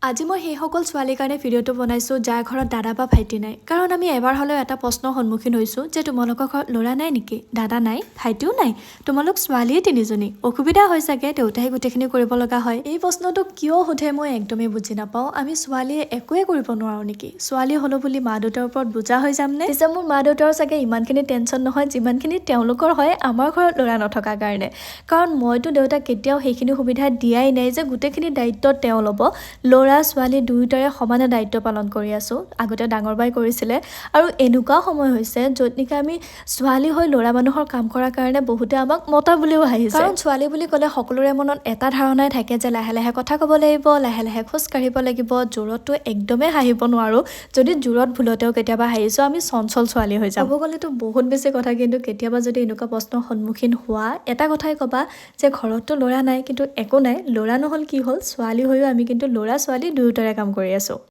আজি মই সেই সকল ছোৱালীৰ কাৰণে ভিডিঅ'টো বনাইছোঁ যাৰ ঘৰত দাদা বা ভাইটি নাই। কাৰণ আমি এবাৰ হ'লেও এটা প্ৰশ্নৰ সন্মুখীন হৈছোঁ যে তোমালোকৰ ঘৰত ল'ৰা নাই নেকি, দাদা নাই, ভাইটিও নাই, তোমালোক ছোৱালীয়ে তিনিজনী, অসুবিধা হৈ চাগে, দেউতাই গোটেইখিনি কৰিব লগা হয়। এই প্ৰশ্নটো কিয় সোধে মই একদমেই বুজি নাপাওঁ। আমি ছোৱালীয়ে একোৱে কৰিব নোৱাৰোঁ নেকি? ছোৱালী হ'লো বুলি মা দেউতাৰ ওপৰত বোজা হৈ যামনে? পিছে মোৰ মা দেউতাৰ চাগে ইমানখিনি টেনশ্যন নহয় যিমানখিনি তেওঁলোকৰ হয় আমাৰ ঘৰত ল'ৰা নথকাৰ কাৰণে। কাৰণ মইতো দেউতাক কেতিয়াও সেইখিনি সুবিধা দিয়াই নাই যে গোটেইখিনি দায়িত্ব তেওঁ ল'ব। ল'ৰা ছোৱালী দুয়োটাৰে সমানে দায়িত্ব পালন কৰি আছোঁ। আগতে ডাঙৰ বাই কৰিছিলে আৰু এনেকুৱা সময় হৈছে য'ত নেকি আমি ছোৱালী হৈ ল'ৰা মানুহৰ কাম কৰাৰ কাৰণে বহুতে আমাক মতা বুলিও হাঁহিছে। কাৰণ ছোৱালী বুলি ক'লে সকলোৰে মনত এটা ধাৰণাই থাকে যে লাহে লাহে কথা ক'ব লাগিব, লাহে লাহে খোজ কাঢ়িব লাগিব, জোৰততো একদমেই হাঁহিব নোৱাৰোঁ। যদি জোৰত ভুলতেও কেতিয়াবা হাঁহিছোঁ আমি চঞ্চল ছোৱালী হৈ যাওঁ। ক'ব গ'লেতো বহুত বেছি কথা, কিন্তু কেতিয়াবা যদি এনেকুৱা প্ৰশ্নৰ সন্মুখীন হোৱা এটা কথাই ক'বা যে ঘৰততো ল'ৰা নাই, কিন্তু একো নাই, ল'ৰা নহ'ল কি হ'ল, ছোৱালী হৈও আমি কিন্তু ল'ৰা ছোৱালী দুয়োটাৰে কাম কৰি আছোঁ।